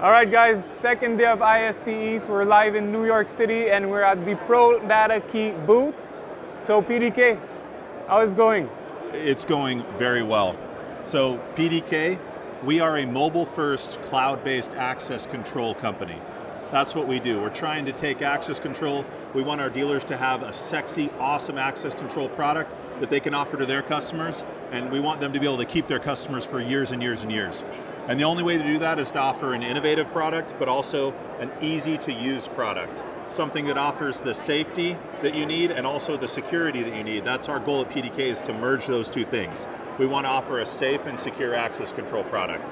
All right, guys, second day of ISC East. We're live in New York City and we're at the Prodatakey booth. So PDK, how is it going? It's going very well. So PDK, we are a mobile-first, cloud-based access control company. That's what we do. We're trying to take access control. We want our dealers to have a sexy, awesome access control product that they can offer to their customers, and we want them to be able to keep their customers for years and years and years. And the only way to do that is to offer an innovative product, but also an easy-to-use product. Something that offers the safety that you need and also the security that you need. That's our goal at PDK, is to merge those two things. We want to offer a safe and secure access control product.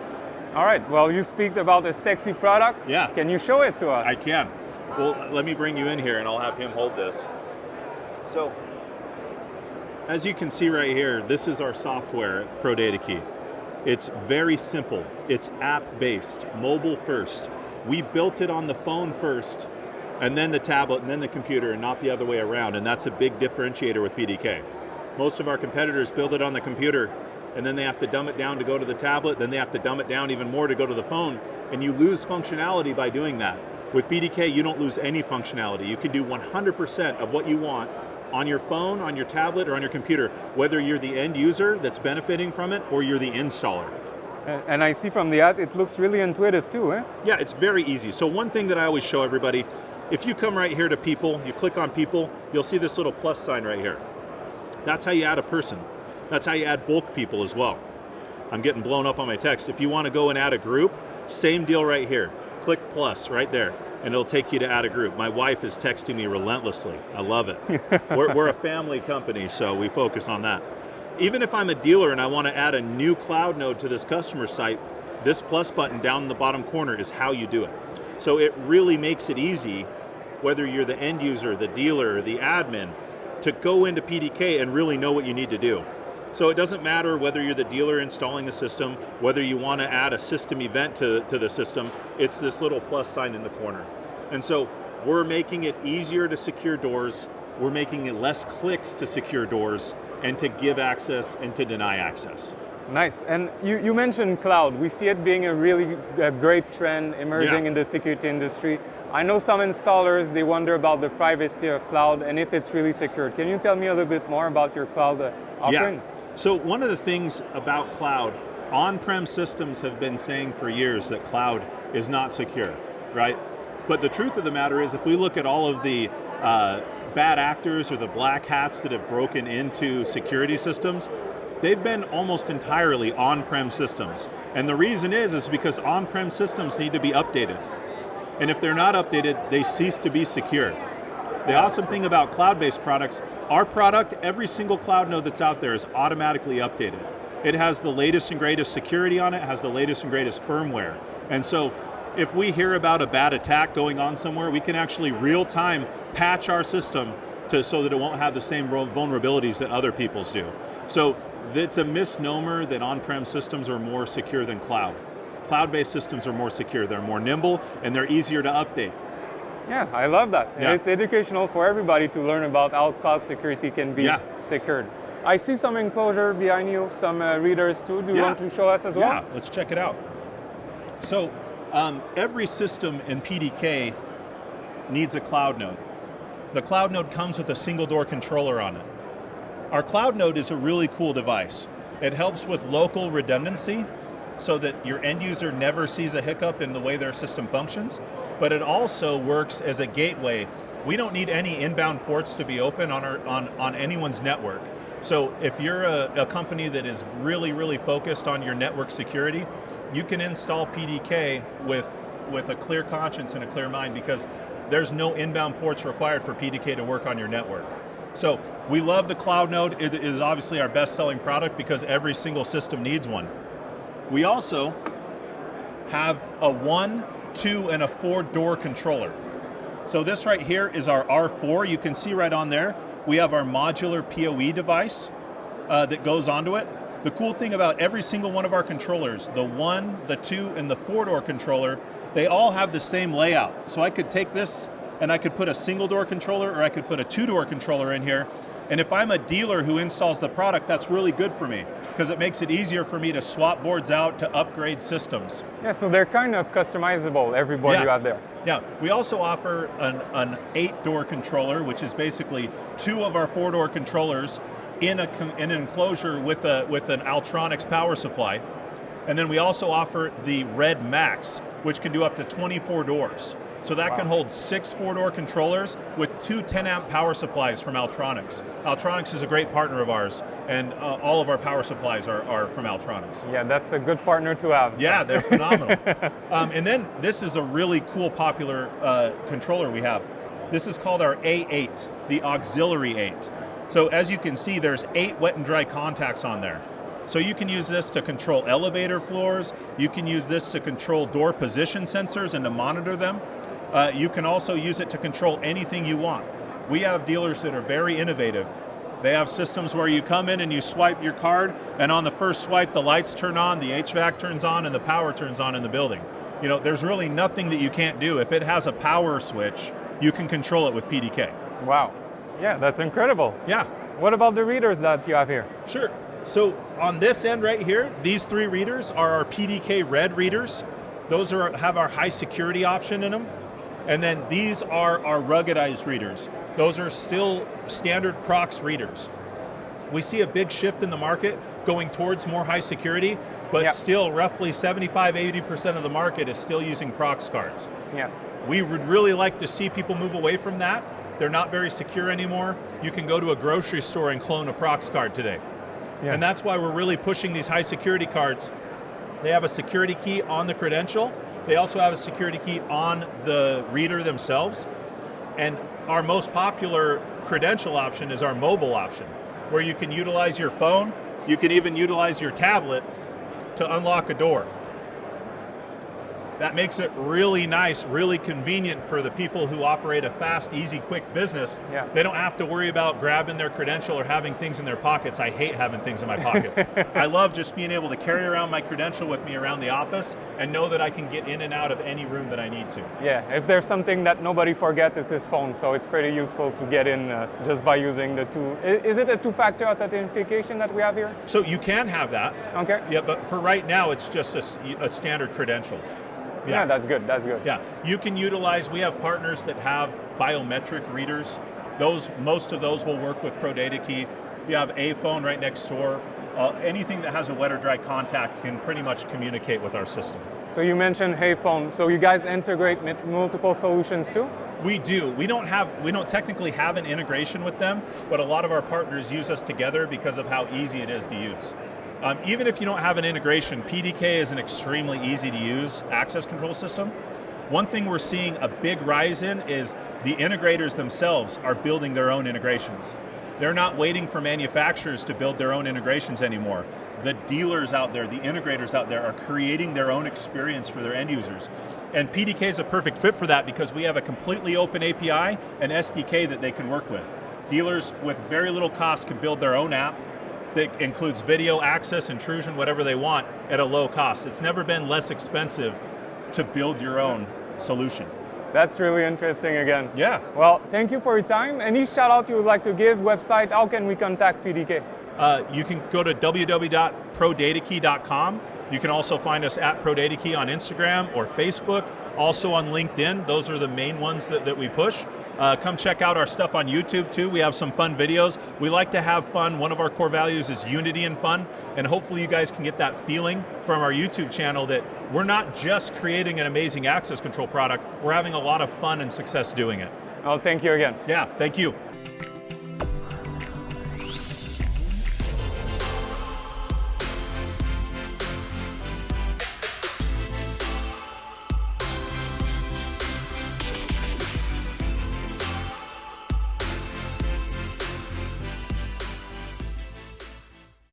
All right, well, you speak about a sexy product. Yeah. Can you show it to us? I can. Well, let me bring you in here and I'll have him hold this. So, as you can see right here, this is our software at Prodatakey. It's very simple. It's app-based, mobile first. We built it on the phone first, and then the tablet, and then the computer, and not the other way around, and that's a big differentiator with PDK. Most of our competitors build it on the computer, and then they have to dumb it down to go to the tablet, then they have to dumb it down even more to go to the phone, and you lose functionality by doing that. With PDK, you don't lose any functionality. You can do 100% of what you want on your phone, on your tablet, or on your computer, whether you're the end user that's benefiting from it or you're the installer. And I see from the ad, it looks really intuitive too, eh? Yeah, it's very easy. So one thing that I always show everybody, if you come right here to Pipl, you click on Pipl, you'll see this little plus sign right here. That's how you add a person. That's how you add bulk people as well. I'm getting blown up on my text. If you want to go and add a group, same deal right here. Click plus right there, and it'll take you to add a group. My wife is texting me relentlessly. I love it. We're a family company, so we focus on that. Even if I'm a dealer and I want to add a new cloud node to this customer site, this plus button down in the bottom corner is how you do it. So it really makes it easy, whether you're the end user, the dealer, the admin, to go into PDK and really know what you need to do. So it doesn't matter whether you're the dealer installing the system, whether you want to add a system event to the system, it's this little plus sign in the corner. And so we're making it easier to secure doors, we're making it less clicks to secure doors, and to give access and to deny access. Nice, and you mentioned cloud. We see it being a really great trend emerging in the security industry. I know some installers, they wonder about the privacy of cloud and if it's really secure. Can you tell me a little bit more about your cloud offering? Yeah. So one of the things about cloud, on-prem systems have been saying for years that cloud is not secure, right? But the truth of the matter is, if we look at all of the bad actors or the black hats that have broken into security systems, they've been almost entirely on-prem systems. And the reason is because on-prem systems need to be updated. And if they're not updated, they cease to be secure. The awesome thing about cloud-based products, our product, every single cloud node that's out there is automatically updated. It has the latest and greatest security on it, has the latest and greatest firmware. And so if we hear about a bad attack going on somewhere, we can actually real-time patch our system so that it won't have the same vulnerabilities that other people's do. So it's a misnomer that on-prem systems are more secure than cloud. Cloud-based systems are more secure, they're more nimble, and they're easier to update. Yeah, I love that. Yeah. It's educational for everybody to learn about how cloud security can be secured. I see some enclosure behind you, some readers too. Do you want to show us as well? Yeah, let's check it out. So every system in PDK needs a cloud node. The cloud node comes with a single door controller on it. Our cloud node is a really cool device. It helps with local redundancy so that your end user never sees a hiccup in the way their system functions, but it also works as a gateway. We don't need any inbound ports to be open on anyone's network. So if you're a company that is really focused on your network security, you can install PDK with a clear conscience and a clear mind, because there's no inbound ports required for PDK to work on your network. So we love the cloud node. It is obviously our best-selling product because every single system needs one. We also have a 1, 2, and a 4-door controller. So this right here is our R4. You can see right on there, we have our modular PoE device that goes onto it. The cool thing about every single one of our controllers, the 1, the 2, and the 4-door controller, they all have the same layout. So I could take this and I could put a single door controller, or I could put a 2-door controller in here. And if I'm a dealer who installs the product, that's really good for me, because it makes it easier for me to swap boards out to upgrade systems. Yeah, so they're kind of customizable, every board you have there. Yeah, we also offer an 8-door controller, which is basically 2 of our 4-door controllers in an enclosure with an Altronics power supply. And then we also offer the Red Max, which can do up to 24 doors. So that can hold 6 4-door controllers with 2 10-amp power supplies from Altronics. Altronics is a great partner of ours, and all of our power supplies are from Altronics. Yeah, that's a good partner to have. Yeah, they're phenomenal. And then this is a really cool, popular controller we have. This is called our A8, the Auxiliary 8. So as you can see, there's 8 wet and dry contacts on there. So you can use this to control elevator floors. You can use this to control door position sensors and to monitor them. You can also use it to control anything you want. We have dealers that are very innovative. They have systems where you come in and you swipe your card, and on the first swipe, the lights turn on, the HVAC turns on, and the power turns on in the building. You know, there's really nothing that you can't do. If it has a power switch, you can control it with PDK. Wow. Yeah, that's incredible. Yeah. What about the readers that you have here? Sure. So on this end right here, these 3 readers are our PDK Red readers. Those have our high security option in them. And then these are our ruggedized readers. Those are still standard Prox readers. We see a big shift in the market going towards more high security, but still roughly 75-80% of the market is still using Prox cards. Yeah. We would really like to see people move away from that. They're not very secure anymore. You can go to a grocery store and clone a Prox card today. Yeah. And that's why we're really pushing these high security cards. They have a security key on the credential. They also have a security key on the reader themselves. And our most popular credential option is our mobile option, where you can utilize your phone, you can even utilize your tablet to unlock a door. That makes it really nice, really convenient for the people who operate a fast, easy, quick business. Yeah. They don't have to worry about grabbing their credential or having things in their pockets. I hate having things in my pockets. I love just being able to carry around my credential with me around the office and know that I can get in and out of any room that I need to. Yeah, if there's something that nobody forgets, it's his phone, so it's pretty useful to get in just by using the 2. Is it a 2-factor authentication that we have here? So you can have that. Okay. Yeah, but for right now, it's just a standard credential. Yeah, that's good, that's good. Yeah, you can utilize, we have partners that have biometric readers. Most of those will work with Prodatakey. You have a phone right next door. Anything that has a wet or dry contact can pretty much communicate with our system. So you mentioned Hey Phone, so you guys integrate multiple solutions too? We do. We don't technically have an integration with them, but a lot of our partners use us together because of how easy it is to use. Even if you don't have an integration, PDK is an extremely easy to use access control system. One thing we're seeing a big rise in is the integrators themselves are building their own integrations. They're not waiting for manufacturers to build their own integrations anymore. The dealers out there, the integrators out there are creating their own experience for their end users. And PDK is a perfect fit for that because we have a completely open API and SDK that they can work with. Dealers with very little cost can build their own app that includes video, access, intrusion, whatever they want at a low cost. It's never been less expensive to build your own solution. That's really interesting again. Yeah. Well, thank you for your time. Any shout out you would like to give, website, how can we contact PDK? You can go to www.prodatakey.com. You can also find us at Prodatakey on Instagram or Facebook, also on LinkedIn. Those are the main ones that we push. Come check out our stuff on YouTube too. We have some fun videos. We like to have fun. One of our core values is unity and fun, and hopefully you guys can get that feeling from our YouTube channel that we're not just creating an amazing access control product, we're having a lot of fun and success doing it. Oh, thank you again. Yeah, thank you.